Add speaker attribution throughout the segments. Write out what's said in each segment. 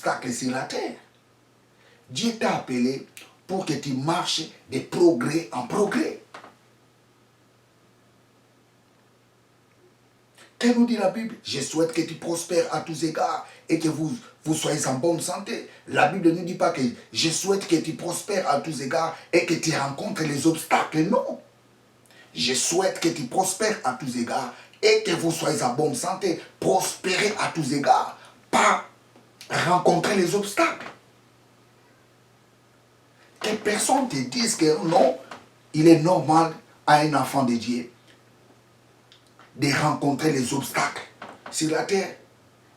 Speaker 1: obstacles sur la terre. Dieu t'a appelé pour que tu marches de progrès en progrès. Que nous dit la Bible? Je souhaite que tu prospères à tous égards et que vous soyez en bonne santé. La Bible ne dit pas que je souhaite que tu prospères à tous égards et que tu rencontres les obstacles. Non. Je souhaite que tu prospères à tous égards et que vous soyez en bonne santé. Prospérer à tous égards. Pas rencontrer les obstacles. Que personne te dise que non, il est normal à un enfant de Dieu de rencontrer les obstacles sur la terre.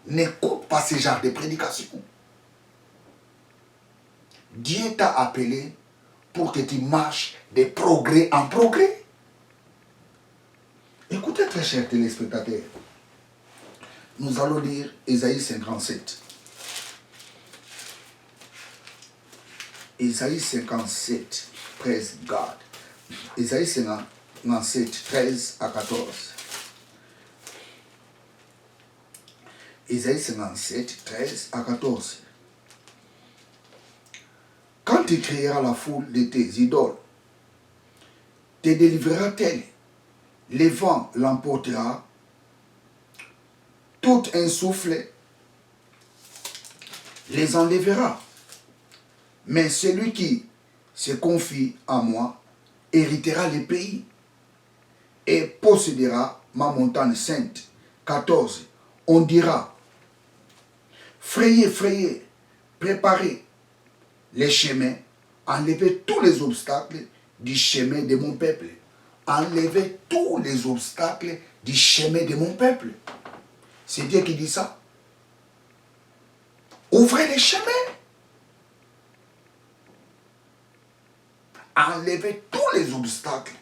Speaker 1: N'écoute pas ce genre de prédication. Dieu t'a appelé pour que tu marches de progrès en progrès. Écoutez, très chers téléspectateurs, nous allons lire Ésaïe 57. Ésaïe 57, 13, God. Ésaïe 57, 13 à 14. Ésaïe 57, 13 à 14. Quand tu crieras la foule de tes idoles, te délivrera-t-elle? Le vent l'emportera, tout un souffle les enlèvera. Mais celui qui se confie à moi héritera les pays et possédera ma montagne sainte. 14. On dira, frayez, frayez, préparez les chemins, enlevez tous les obstacles du chemin de mon peuple. Enlevez tous les obstacles du chemin de mon peuple. C'est Dieu qui dit ça. Ouvrez les chemins. Enlevez tous les obstacles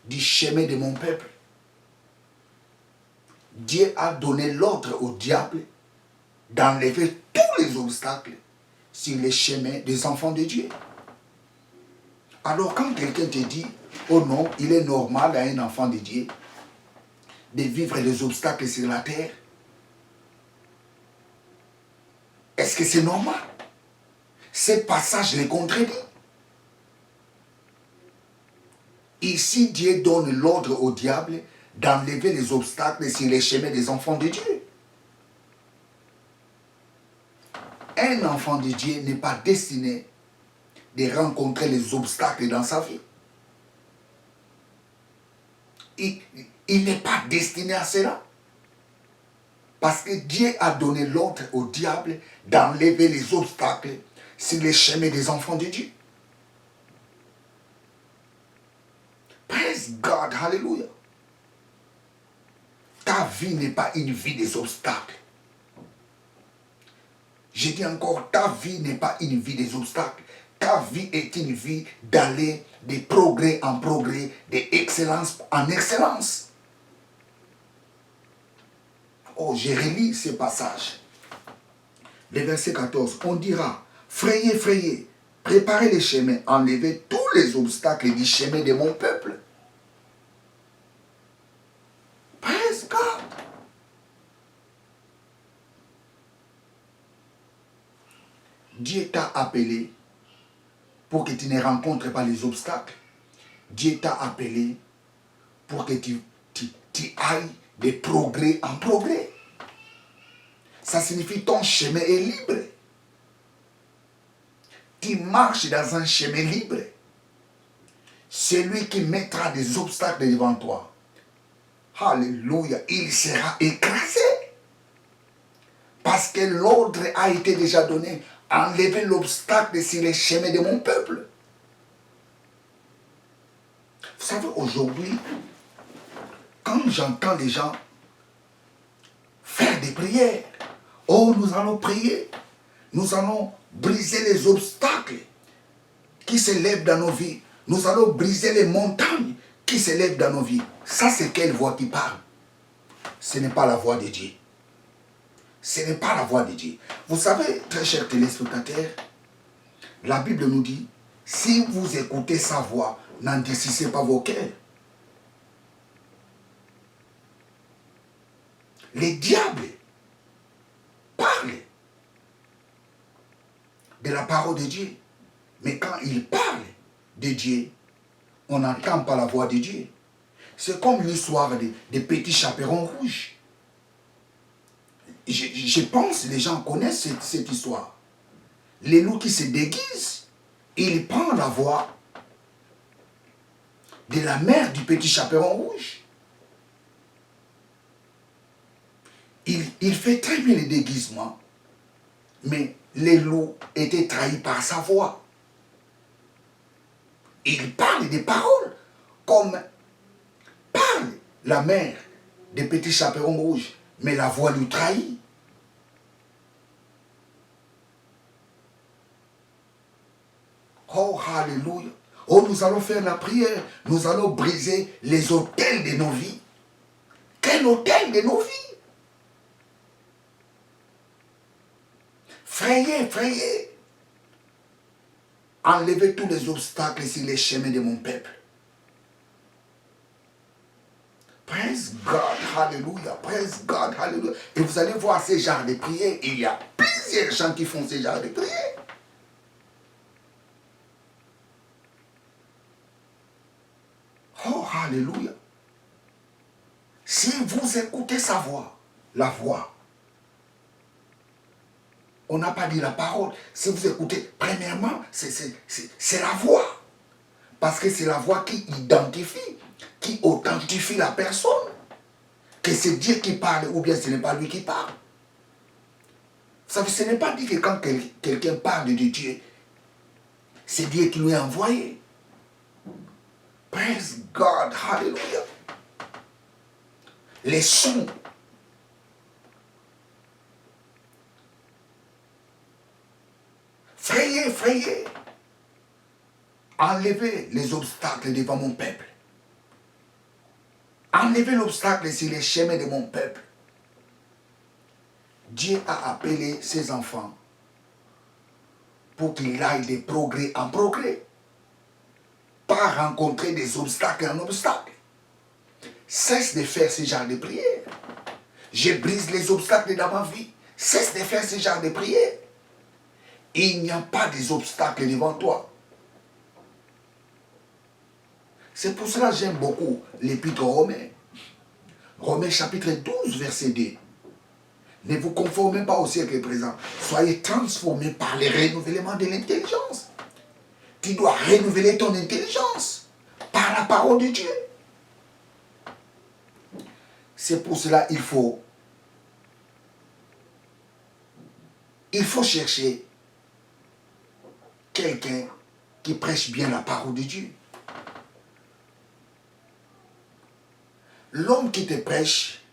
Speaker 1: du chemin de mon peuple. Dieu a donné l'ordre au diable d'enlever tous les obstacles sur les chemins des enfants de Dieu. Alors quand quelqu'un te dit, oh non, il est normal à un enfant de Dieu de vivre les obstacles sur la terre, est-ce que c'est normal? Ce passage les contredit. Ici, Dieu donne l'ordre au diable d'enlever les obstacles sur les chemins des enfants de Dieu. Un enfant de Dieu n'est pas destiné de rencontrer les obstacles dans sa vie. Il n'est pas destiné à cela. Parce que Dieu a donné l'ordre au diable d'enlever les obstacles sur les chemins des enfants de Dieu. Praise God, hallelujah. Ta vie n'est pas une vie des obstacles. Je dis encore, ta vie n'est pas une vie des obstacles. Ta vie est une vie d'aller de progrès en progrès, d'excellence en excellence. Oh, je relis ce passage. Le verset 14, on dira, frayez, frayez, préparez les chemins, enlevez tous les obstacles du chemin de mon peuple. Praise God. Dieu t'a appelé pour que tu ne rencontres pas les obstacles. Dieu t'a appelé pour que tu ailles de progrès en progrès. Ça signifie ton chemin est libre. Tu marches dans un chemin libre. Celui qui mettra des obstacles devant toi, alléluia, il sera écrasé. Parce que l'ordre a été déjà donné. Enlever l'obstacle sur les chemins de mon peuple. Vous savez, aujourd'hui, quand j'entends les gens faire des prières, oh, nous allons prier, nous allons briser les obstacles qui se lèvent dans nos vies, nous allons briser les montagnes qui se lèvent dans nos vies. Ça, c'est quelle voix qui parle? Ce n'est pas la voix de Dieu. Ce n'est pas la voix de Dieu. Vous savez, très chers téléspectateurs, la Bible nous dit, si vous écoutez sa voix, n'endurcissez pas vos cœurs. Le diable de la parole de Dieu. Mais quand il parle de Dieu, on n'entend pas la voix de Dieu. C'est comme l'histoire des petits chaperons rouges. Je pense que les gens connaissent cette histoire. Les loups qui se déguisent, il prend la voix de la mère du petit chaperon rouge. Il fait très bien le déguisement, mais les loups étaient trahis par sa voix. Il parle des paroles comme parle la mère des petits chaperons rouges, mais la voix lui trahit. Oh, alléluia. Oh, nous allons faire la prière. Nous allons briser les autels de nos vies. Quel autel de nos vies? Frayez, frayez. Enlevez tous les obstacles sur les chemins de mon peuple. Praise God, hallelujah, praise God, hallelujah. Et vous allez voir ces genres de prières. Il y a plusieurs gens qui font ces genres de prières. Oh, alléluia. Si vous écoutez sa voix, la voix, on n'a pas dit la parole. Si vous écoutez, premièrement, c'est la voix. Parce que c'est la voix qui identifie, qui authentifie la personne. Que c'est Dieu qui parle ou bien ce n'est pas lui qui parle. Vous savez, ce n'est pas dit que quand quelqu'un parle de Dieu, c'est Dieu qui lui a envoyé. Praise God, hallelujah. Les sons. Frayez, frayez. Enlevez les obstacles devant mon peuple. Enlevez l'obstacle sur les chemins de mon peuple. Dieu a appelé ses enfants pour qu'il aille de progrès en progrès. Pas rencontrer des obstacles en obstacles. Cesse de faire ce genre de prière. Je brise les obstacles dans ma vie. Cesse de faire ce genre de prière. Il n'y a pas d'obstacles devant toi. C'est pour cela que j'aime beaucoup l'épître aux Romains. Romains chapitre 12, verset 2. Ne vous conformez pas au siècle présent. Soyez transformés par le renouvellement de l'intelligence. Tu dois renouveler ton intelligence par la parole de Dieu. C'est pour cela qu'il faut chercher quelqu'un qui prêche bien la parole de Dieu. L'homme qui te prêche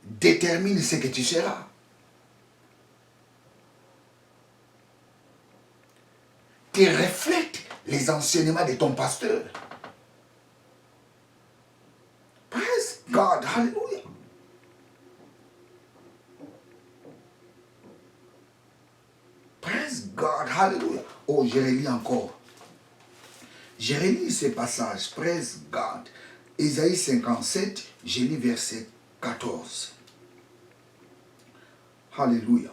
Speaker 1: détermine ce que tu seras. Tu reflètes les enseignements de ton pasteur. Praise God, hallelujah. Praise God, hallelujah. Oh, je relis encore. Je relis ce passage, praise God. Ésaïe 57, je lis verset 14. Alléluia.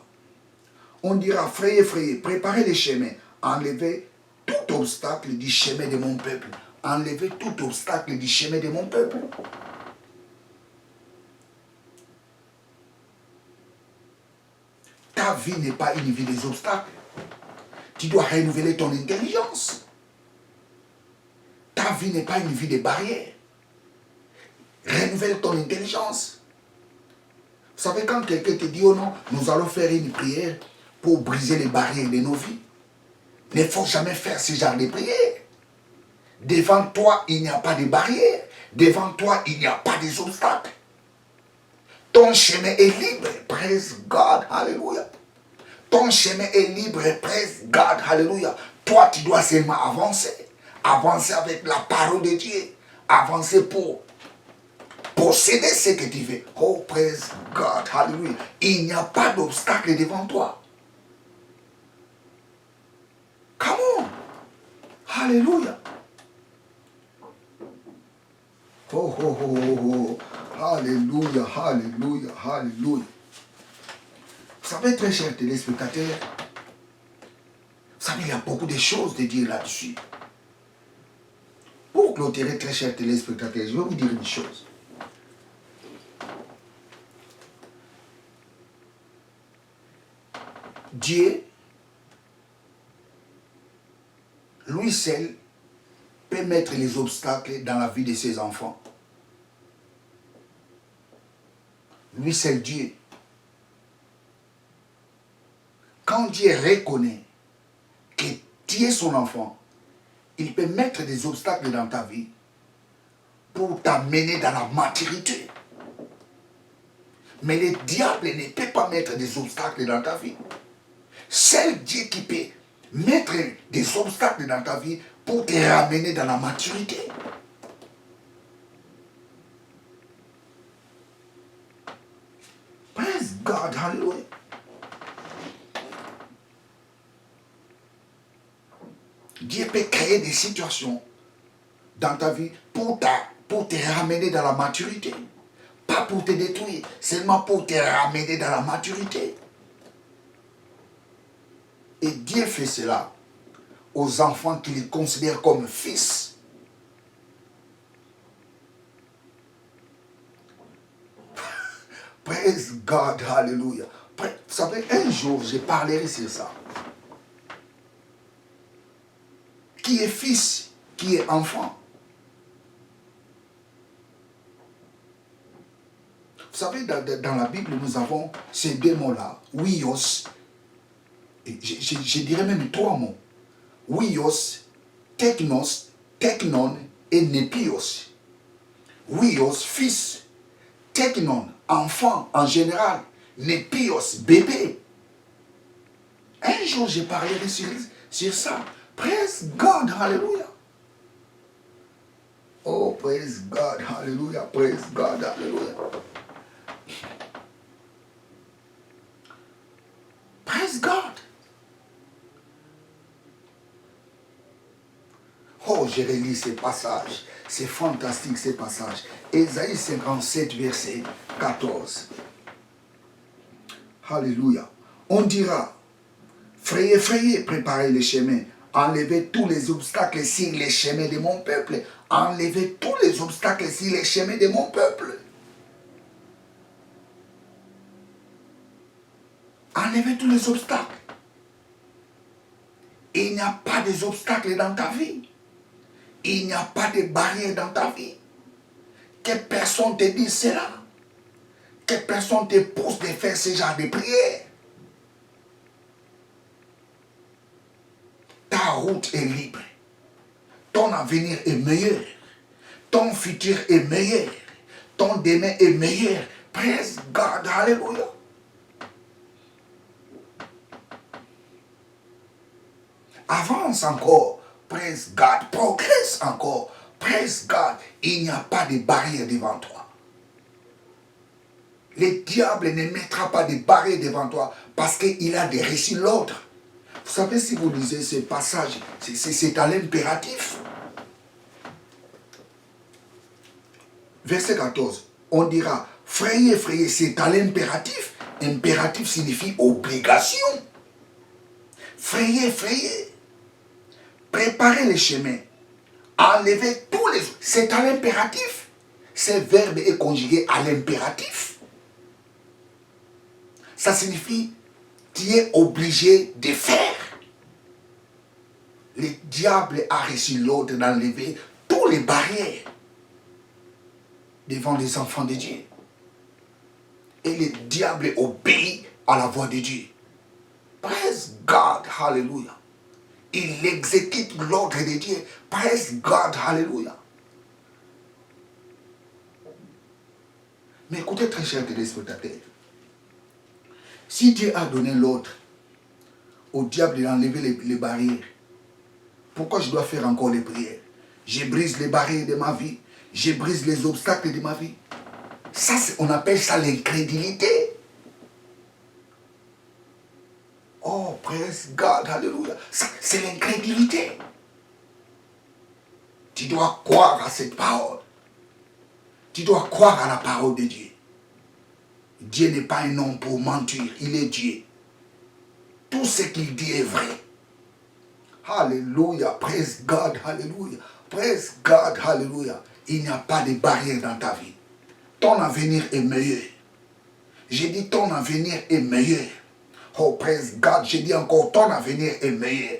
Speaker 1: On dira, frayez, frayez, préparez les chemins, enlevez tout obstacle du chemin de mon peuple. Enlevez tout obstacle du chemin de mon peuple. Ta vie n'est pas une vie des obstacles. Tu dois renouveler ton intelligence. Ta vie n'est pas une vie de barrières. Renouvelle ton intelligence. Vous savez, quand quelqu'un te dit, oh non, nous allons faire une prière pour briser les barrières de nos vies. Il ne faut jamais faire ce genre de prière. Devant toi, il n'y a pas de barrière. Devant toi, il n'y a pas d'obstacles. Ton chemin est libre. Praise God. Alléluia. Ton chemin est libre. Praise God. Alléluia. Toi, tu dois seulement avancer. Avancer avec la parole de Dieu. Avancer pour posséder ce que tu veux. Oh, praise God. Alléluia. Il n'y a pas d'obstacle devant toi. Come on. Alléluia. Oh, oh, oh, oh, oh. Alléluia, alléluia, alléluia. Vous savez, très chers téléspectateurs, Vous savez, il y a beaucoup de choses de dire là-dessus. Pour clôturer, très chers téléspectateurs, je vais vous dire une chose. Dieu, lui seul, peut mettre les obstacles dans la vie de ses enfants. Lui seul Dieu. Quand Dieu reconnaît que tu es son enfant, il peut mettre des obstacles dans ta vie pour t'amener dans la maturité. Mais le diable ne peut pas mettre des obstacles dans ta vie. C'est Dieu qui peut mettre des obstacles dans ta vie pour te ramener dans la maturité. Praise God, hallelujah. Dieu peut créer des situations dans ta vie pour te ramener dans la maturité. Pas pour te détruire, seulement pour te ramener dans la maturité. Et Dieu fait cela aux enfants qu'il considère comme fils. Praise God, hallelujah. Vous savez, un jour, je parlerai sur ça. Qui est fils, qui est enfant. Vous savez, dans la Bible, nous avons ces deux mots-là. Huios, je dirais même trois mots. Huios, technos, technon et nepios. Huios, fils. Technon, enfant en général. Nepios, bébé. Un jour, je parlerai sur ça. Praise God, hallelujah. Oh, praise God, hallelujah, praise God, hallelujah. Praise God. Oh, j'ai relis ces passages. C'est fantastique ces passages. Ésaïe 57, verset 14. Alléluia. On dira, frayez, frayez, préparez le chemin. Enlevez tous les obstacles sur les chemins de mon peuple. Enlevez tous les obstacles sur les chemins de mon peuple. Enlevez tous les obstacles. Il n'y a pas d'obstacles dans ta vie. Il n'y a pas de barrière dans ta vie. Que personne te dise cela. Que personne te pousse de faire ce genre de prière. Ta route est libre. Ton avenir est meilleur. Ton futur est meilleur. Ton demain est meilleur. Praise God. Alléluia. Avance encore. Praise God. Progresse encore. Praise God. Il n'y a pas de barrière devant toi. Le diable ne mettra pas de barrière devant toi parce qu'il a reçu l'ordre. Vous savez, si vous lisez ce passage, c'est à l'impératif. Verset 14, on dira, frayez, frayez, c'est à l'impératif. Impératif signifie obligation. Frayez, frayez. Préparez les chemins. Enlevez tous les... C'est à l'impératif. Ce verbe est conjugué à l'impératif. Ça signifie, tu es obligé de faire. Le diable a reçu l'ordre d'enlever toutes les barrières devant les enfants de Dieu. Et le diable obéit à la voix de Dieu. Praise God, hallelujah. Il exécute l'ordre de Dieu. Praise God, hallelujah. Mais écoutez, très chers téléspectateurs, si Dieu a donné l'ordre au diable d'enlever les barrières, pourquoi je dois faire encore les prières? Je brise les barrières de ma vie. Je brise les obstacles de ma vie. Ça, on appelle ça l'incrédulité. Oh, praise God, hallelujah. C'est l'incrédulité. Tu dois croire à cette parole. Tu dois croire à la parole de Dieu. Dieu n'est pas un homme pour mentir, il est Dieu. Tout ce qu'il dit est vrai. Alléluia. Praise God. Alléluia. Praise God. Alléluia. Il n'y a pas de barrière dans ta vie. Ton avenir est meilleur. J'ai dit ton avenir est meilleur. Oh, praise God. J'ai dit encore ton avenir est meilleur.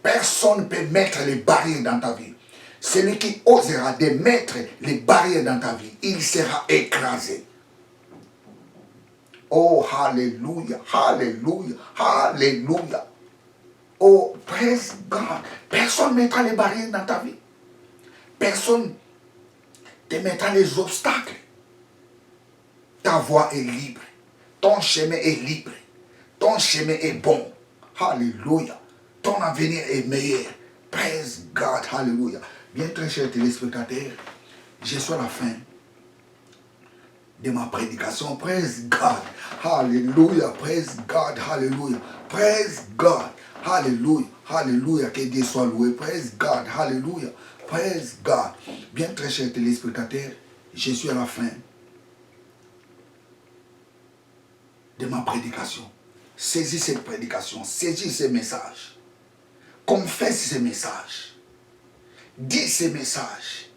Speaker 1: Personne ne peut mettre les barrières dans ta vie. Celui qui osera de mettre les barrières dans ta vie, il sera écrasé. Oh, alléluia, alléluia, alléluia. Oh, praise God. Personne ne mettra les barrières dans ta vie. Personne ne te mettra les obstacles. Ta voie est libre. Ton chemin est libre. Ton chemin est bon. Alléluia. Ton avenir est meilleur. Praise God. Alléluia. Bien, très chers téléspectateurs, je suis à la fin de ma prédication. Praise God. Alléluia. Praise God. Alléluia. Praise God. Alléluia. Alléluia. Que Dieu soit loué. Praise God. Alléluia. Praise God. Bien, très chers téléspectateurs, je suis à la fin de ma prédication. Saisis cette prédication. Saisis ces messages. Confesse ces messages. Dis ces messages.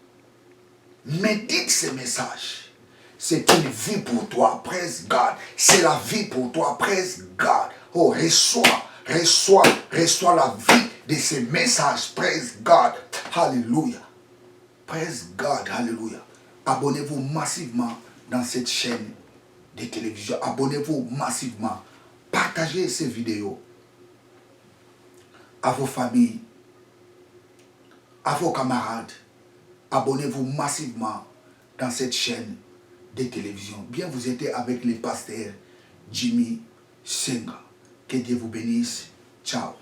Speaker 1: Médite ces messages. C'est une vie pour toi. Praise God. C'est la vie pour toi. Praise God. Oh, reçois la vie de ces messages. Praise God. Alléluia. Praise God. Alléluia. Abonnez-vous massivement dans cette chaîne de télévision. Abonnez-vous massivement. Partagez ces vidéos à vos familles, à vos camarades. Abonnez-vous massivement dans cette chaîne de télévision. Bien, vous étiez avec le pasteur Jimmy Senga. Que Dieu vous bénisse. Ciao.